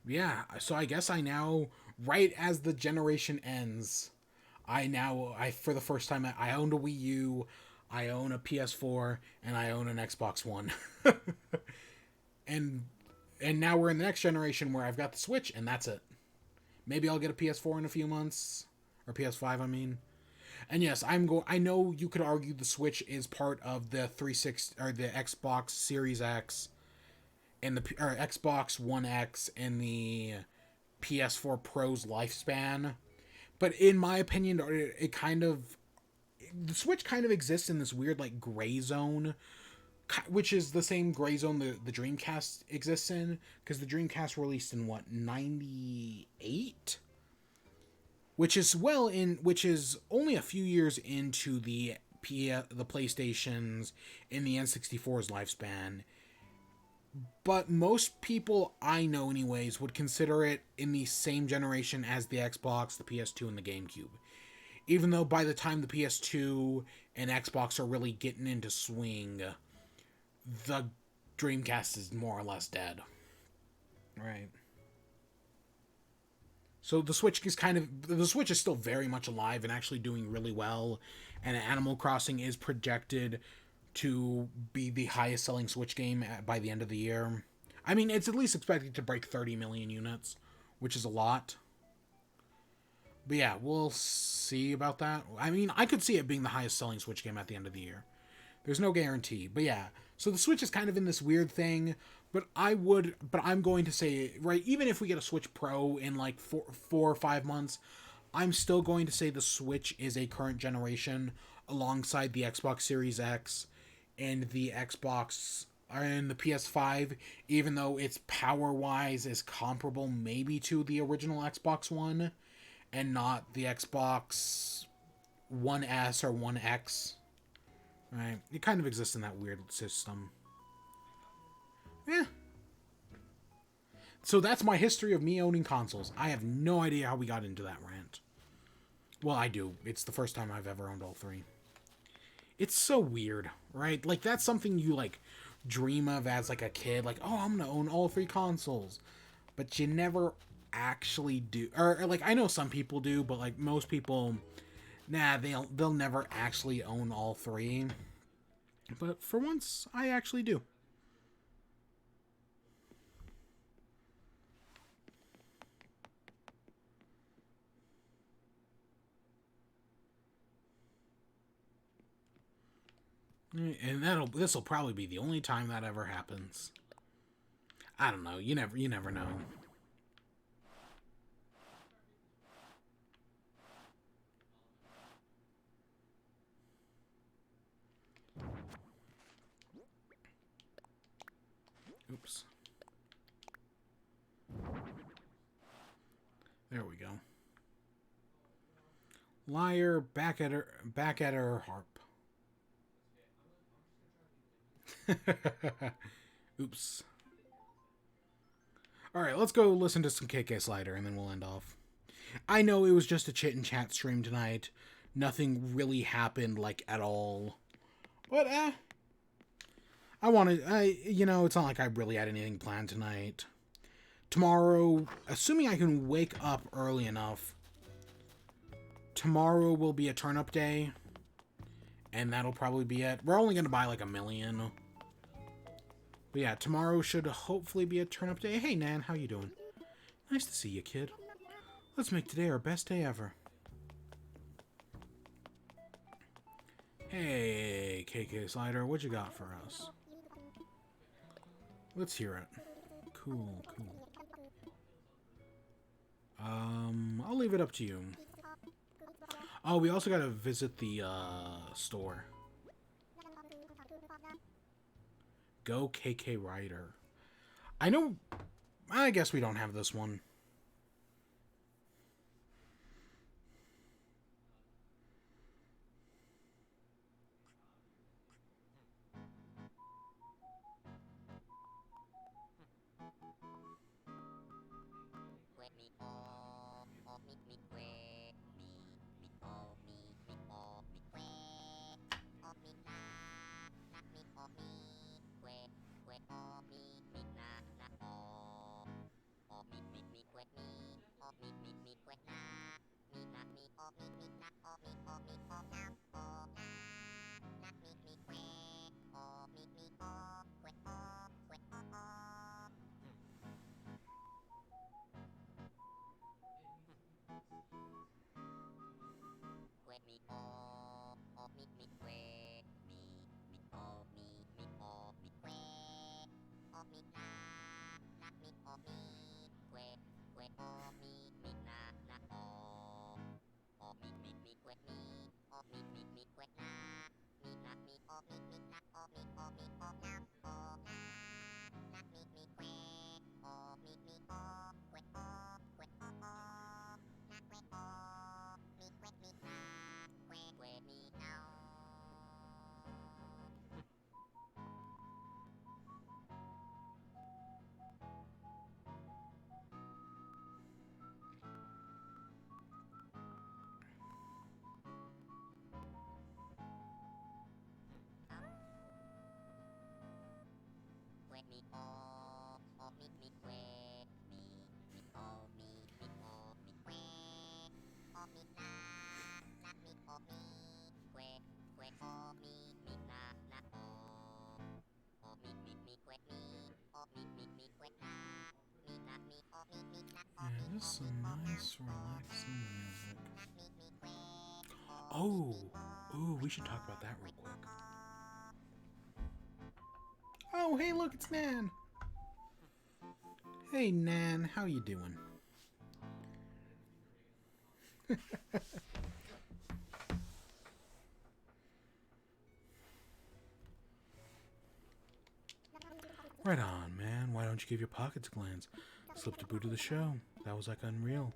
Yeah, so I guess I now, right as the generation ends, I for the first time I owned a Wii U, I own a PS4, and I own an Xbox One. and and now we're in the next generation where I've got the Switch, and that's it. Maybe I'll get a PS4 in a few months, or PS5, I mean. And yes, I know you could argue the Switch is part of the 360 or the Xbox Series X and the or Xbox One X and the PS4 Pro's lifespan. But in my opinion, it kind of, the Switch kind of exists in this weird like gray zone, which is the same gray zone the Dreamcast exists in, because the Dreamcast released in what, 98, which is only a few years into the PlayStation's and the N64's lifespan. But most people I know, anyways, would consider it in the same generation as the Xbox, the PS2, and the GameCube. Even though by the time the PS2 and Xbox are really getting into swing, the Dreamcast is more or less dead. Right. So the Switch is still very much alive and actually doing really well, and Animal Crossing is projected to be the highest selling Switch game by the end of the year. I mean, it's at least expected to break 30 million units, which is a lot. But yeah, we'll see about that. I mean, I could see it being the highest selling Switch game at the end of the year. There's no guarantee, but yeah. So the Switch is kind of in this weird thing, but I'm going to say, right, even if we get a Switch Pro in like 4 or 5 months, I'm still going to say the Switch is a current generation alongside the Xbox Series X and the Xbox and the PS5, even though its power-wise is comparable maybe to the original Xbox One and not the Xbox One S or One X. Right? It kind of exists in that weird system. Yeah. So that's my history of me owning consoles. I have no idea how we got into that rant. Well, I do. It's the first time I've ever owned all three. It's so weird, right? Like, that's something you, like, dream of as, like, a kid. Like, oh, I'm gonna own all three consoles. But you never actually do. Or like, I know some people do, but, like, most people, nah, they'll never actually own all three. But for once, I actually do. And this will probably be the only time that ever happens. I don't know. You never know. Oops. There we go. Liar back at her harp. Oops. Alright, let's go listen to some KK Slider and then we'll end off. I know it was just a chit and chat stream tonight. Nothing really happened, like, at all. But, it's not like I really had anything planned tonight. Tomorrow, assuming I can wake up early enough, tomorrow will be a turn-up day. And that'll probably be it. We're only going to buy like 1 million. But yeah, tomorrow should hopefully be a turn-up day. Hey, Nan, how you doing? Nice to see you, kid. Let's make today our best day ever. Hey, KK Slider, what you got for us? Let's hear it. Cool. I'll leave it up to you. Oh, we also gotta visit the, store. Go KK Rider. I guess we don't have this one. Yeah, just some nice, relaxing music. Oh, ooh, we should talk about that real quick. Oh, hey, look, it's Nan. Hey, Nan, how you doing? Right on, man. Why don't you give your pockets a glance? Slipped a boot to the show. That was like unreal.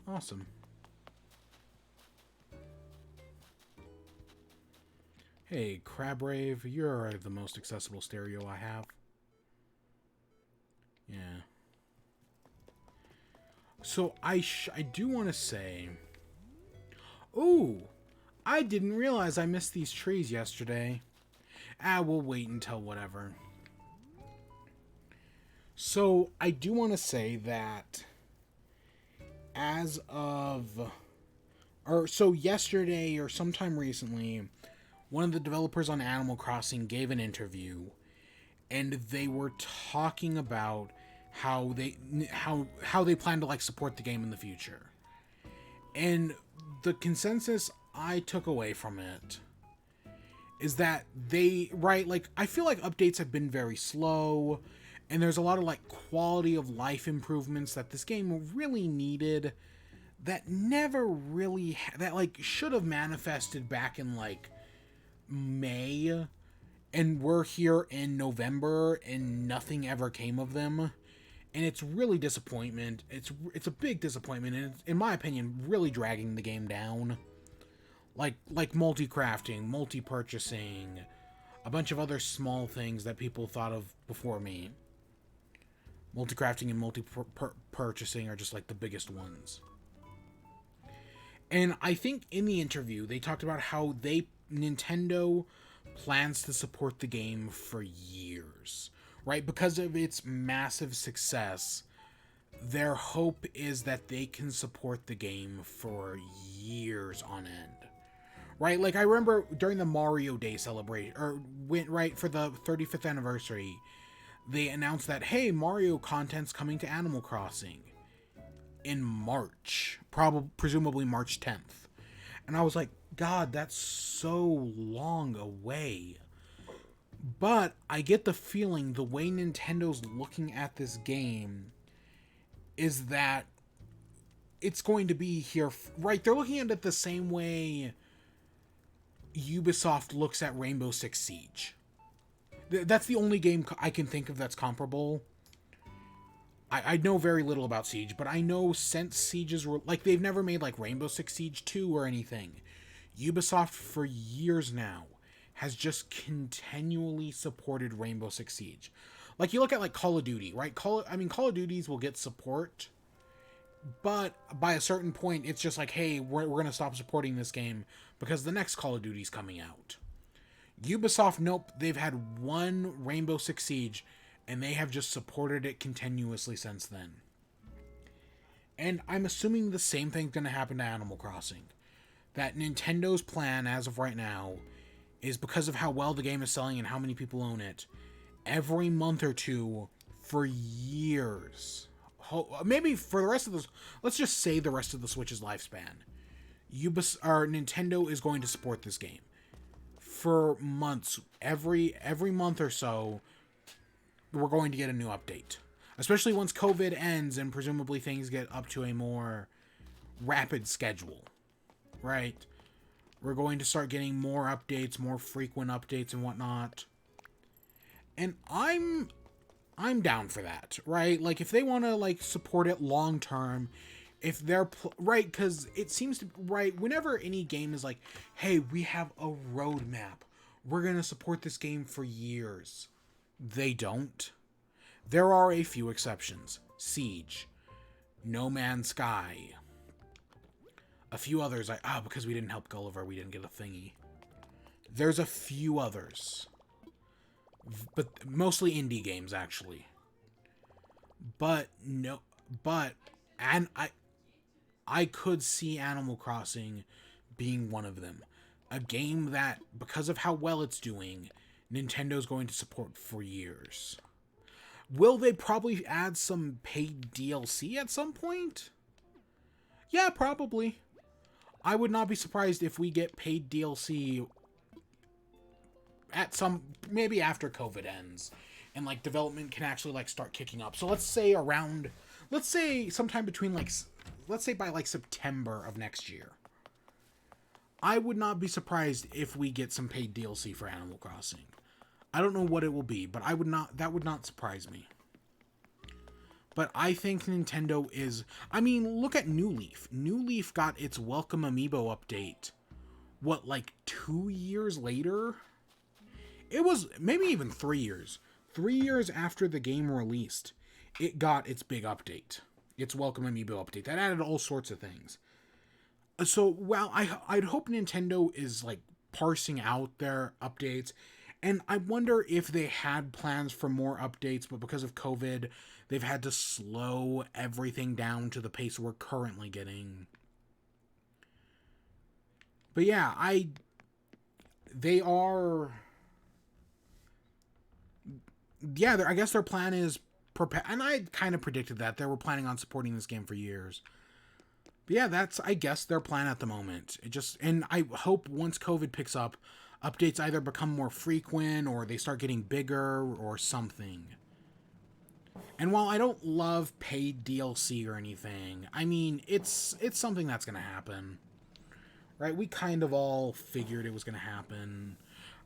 Awesome. Hey, Crabrave, you're the most accessible stereo I have. Yeah. So I do want to say... Ooh! I didn't realize I missed these trees yesterday. We'll wait until whatever. So I do want to say that as of... So yesterday or sometime recently, one of the developers on Animal Crossing gave an interview, and they were talking about how they plan to like support the game in the future. And the consensus I took away from it is that I feel like updates have been very slow, and there's a lot of like quality of life improvements that this game really needed that never really that like should have manifested back in like May, and we're here in November and nothing ever came of them. And it's really disappointment. It's a big disappointment, and it's, in my opinion, really dragging the game down. Like multi-crafting, multi-purchasing, a bunch of other small things that people thought of before me. Multi-crafting and multi-purchasing are just like the biggest ones. And I think in the interview they talked about how Nintendo plans to support the game for years. Right? Because of its massive success, their hope is that they can support the game for years on end. Right? Like, I remember during the Mario Day celebration, or right for the 35th anniversary, they announced that, hey, Mario content's coming to Animal Crossing in March, presumably March 10th. And I was like, God, that's so long away. But I get the feeling the way Nintendo's looking at this game is that it's going to be here, right? They're looking at it the same way Ubisoft looks at Rainbow Six Siege. That's the only game I can think of that's comparable. I know very little about Siege, but I know since Sieges were like they've never made like Rainbow Six Siege 2 or anything. Ubisoft for years now has just continually supported Rainbow Six Siege. Like, you look at, like, Call of Duty, right? Call of Duties will get support, but by a certain point, it's just like, hey, we're going to stop supporting this game because the next Call of Duty's coming out. Ubisoft, nope, they've had one Rainbow Six Siege, and they have just supported it continuously since then. And I'm assuming the same thing's going to happen to Animal Crossing. That Nintendo's plan, as of right now, is because of how well the game is selling and how many people own it, every month or two for years, maybe for the rest of this, let's just say the rest of the Switch's lifespan, Nintendo is going to support this game for months. Every month or so, we're going to get a new update. Especially once COVID ends and presumably things get up to a more rapid schedule, right? We're going to start getting more updates, more frequent updates and whatnot. And I'm down for that, right? Like, if they want to, like, support it long term, if they're right, because it seems to, right, whenever any game is like, hey, we have a roadmap, we're going to support this game for years, they don't. There are a few exceptions. Siege, No Man's Sky, a few others. Because we didn't help Gulliver, we didn't get a thingy. There's a few others, but mostly indie games, actually. And I could see Animal Crossing being one of them. A game that, because of how well it's doing, Nintendo's going to support for years. Will they probably add some paid DLC at some point? Yeah, probably. I would not be surprised if we get paid DLC at maybe after COVID ends and, like, development can actually, like, start kicking up. So let's say sometime between, like, let's say by, like, September of next year. I would not be surprised if we get some paid DLC for Animal Crossing. I don't know what it will be, but that would not surprise me. But I think Nintendo is, look at New Leaf. New Leaf got its Welcome Amiibo update, like 2 years later? It was maybe even 3 years. 3 years after the game released, it got its big update. Its Welcome Amiibo update. That added all sorts of things. So, well, I'd hope Nintendo is, like, parsing out their updates. And I wonder if they had plans for more updates, but because of COVID, they've had to slow everything down to the pace we're currently getting. But yeah, they are... Yeah, I guess their plan is... And I kind of predicted that. They were planning on supporting this game for years. But yeah, that's, I guess, their plan at the moment. And I hope once COVID picks up, updates either become more frequent or they start getting bigger or something. And while I don't love paid DLC or anything, it's something that's going to happen. Right? We kind of all figured it was going to happen.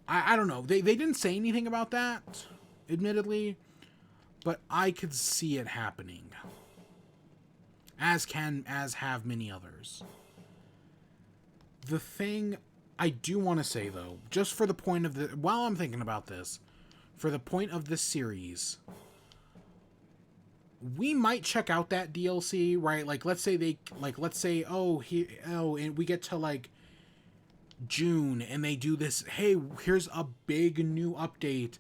I don't know. They didn't say anything about that, admittedly, but I could see it happening. As have many others. The thing I do want to say, though, just for the point of while I'm thinking about this, for the point of this series, we might check out that DLC, right? Like, let's say and we get to, like, June, and they do this, hey, here's a big new update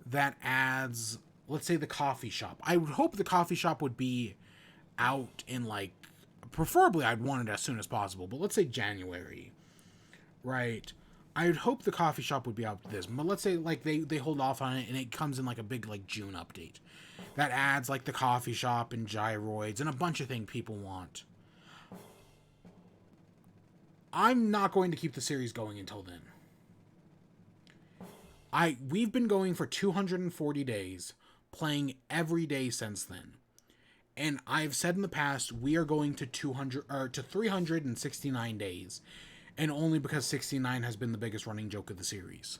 that adds, let's say, the coffee shop. I would hope the coffee shop would be out in, like, preferably I'd want it as soon as possible, but let's say January, right? I'd hope the coffee shop would be out this, but let's say, like, they hold off on it and it comes in, like, a big, like, June update that adds, like, the coffee shop and gyroids and a bunch of things people want. I'm not going to keep the series going until then. We've been going for 240 days, playing every day since then. And I've said in the past, we are going to 369 days. And only because 69 has been the biggest running joke of the series.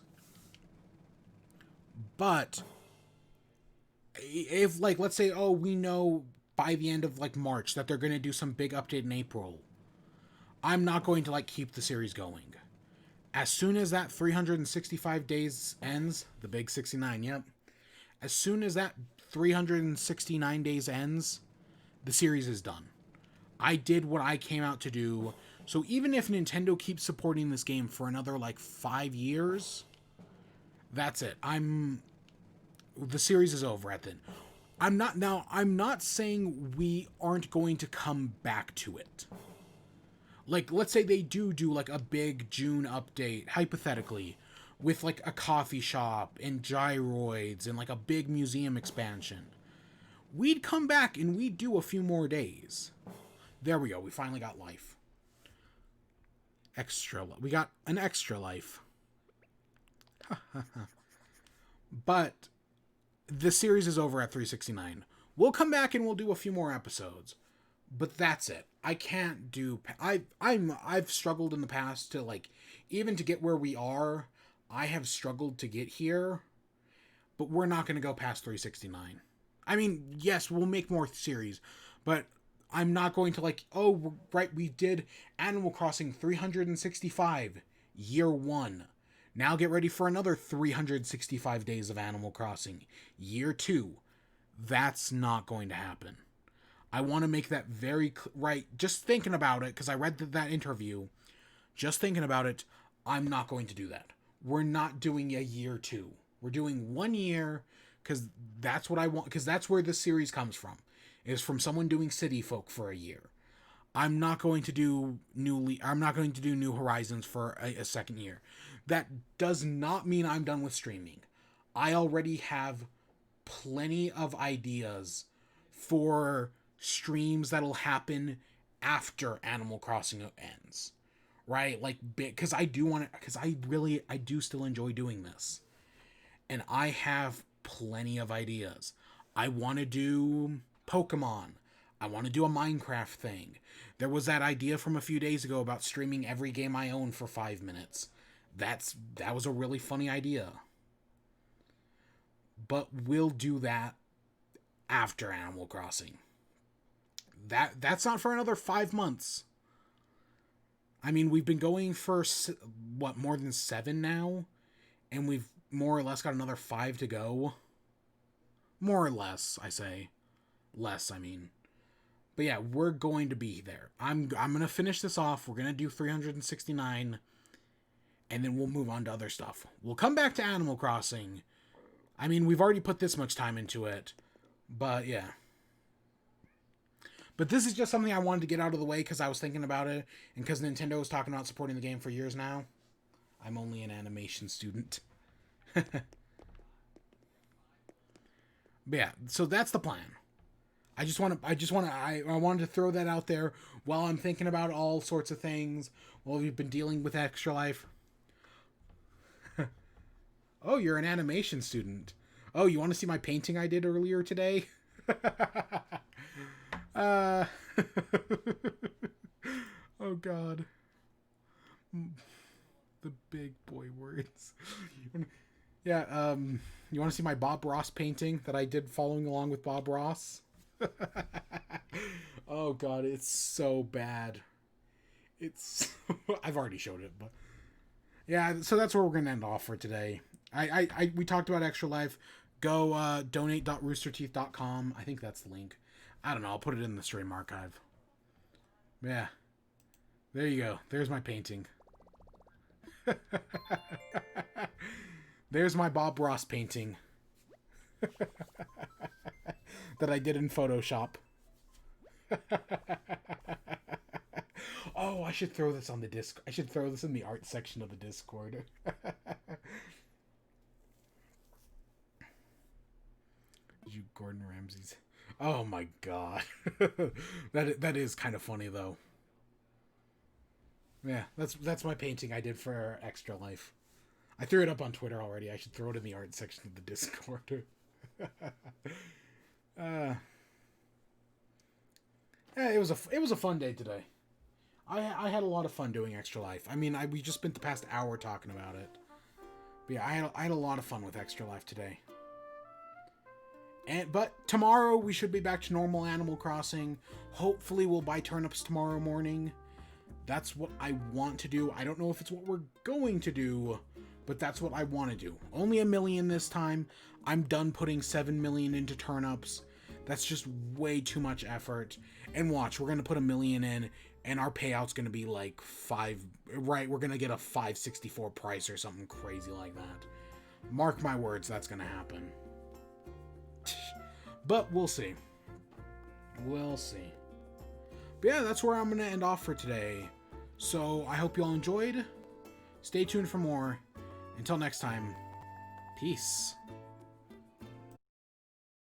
But if, like, let's say, we know by the end of, like, March that they're going to do some big update in April, I'm not going to, like, keep the series going. As soon as that 365 days ends, the big 69, yep. As soon as that 369 days ends, the series is done. I did what I came out to do. So even if Nintendo keeps supporting this game for another, like, 5 years, that's it. The series is over at then. I'm not saying we aren't going to come back to it. Like, let's say they do, like, a big June update, hypothetically, with, like, a coffee shop and gyroids and, like, a big museum expansion. We'd come back and we'd do a few more days. There we go. We finally got life. We got an extra life. But the series is over at 369. We'll come back and we'll do a few more episodes, but that's it. I can't do. I've struggled in the past to like, even to get where we are. I have struggled to get here, but we're not going to go past 369. I mean, yes, we'll make more series, but I'm not going to like, oh, right, we did Animal Crossing 365, year 1. Now get ready for another 365 days of Animal Crossing, year 2. That's not going to happen. I want to make that very right. Just thinking about it, because I read that interview, just thinking about it, I'm not going to do that. We're not doing a year 2. We're doing 1 year, because that's what I want, because that's where this series comes from, is from someone doing City Folk for a year. I'm not going to do New Horizons for a second year. That does not mean I'm done with streaming. I already have plenty of ideas for streams that'll happen after Animal Crossing ends, right? Like, because I do still enjoy doing this, and I have plenty of ideas. I want to do Pokemon. I want to do a Minecraft thing. There was that idea from a few days ago about streaming every game I own for 5 minutes. That was a really funny idea. But we'll do that after Animal Crossing. That's not for another 5 months. I mean, we've been going for, what, more than 7 now? And we've more or less got another 5 to go. More or less, I say. Less, I mean. But yeah, we're going to be there. I'm going to finish this off. We're going to do 369. And then we'll move on to other stuff. We'll come back to Animal Crossing. I mean, we've already put this much time into it. But yeah. But this is just something I wanted to get out of the way because I was thinking about it. And because Nintendo was talking about supporting the game for years now. I'm only an animation student. But yeah, so that's the plan. I wanted to throw that out there while I'm thinking about all sorts of things. While we've been dealing with Extra Life. Oh, you're an animation student. Oh, you want to see my painting I did earlier today? Oh, God. The big boy words. Yeah, you want to see my Bob Ross painting that I did following along with Bob Ross? Oh, God, it's so bad. I've already showed it, but... Yeah, so that's where we're going to end off for today. We talked about Extra Life. Go donate.roosterteeth.com. I think that's the link. I don't know. I'll put it in the stream archive. Yeah. There you go. There's my painting. There's my Bob Ross painting. That I did in Photoshop. Oh, I should throw this on the disc. I should throw this in the art section of the Discord. You Gordon Ramsay's. Oh my God. That is kind of funny though. Yeah, that's my painting I did for Extra Life. I threw it up on Twitter already. I should throw it in the art section of the Discord. Yeah, it was a fun day today. I had a lot of fun doing Extra Life. I mean, we just spent the past hour talking about it. But yeah, I had a lot of fun with Extra Life today. But tomorrow we should be back to normal Animal Crossing. Hopefully we'll buy turnips tomorrow morning. That's what I want to do. I don't know if it's what we're going to do, but that's what I want to do. Only 1 million this time. I'm done putting 7 million into turnips. That's just way too much effort. And watch, we're going to put 1 million in, and our payout's going to be like 5... Right, we're going to get a 564 price or something crazy like that. Mark my words, that's going to happen. But we'll see. We'll see. But yeah, that's where I'm going to end off for today. So I hope you all enjoyed. Stay tuned for more. Until next time, peace.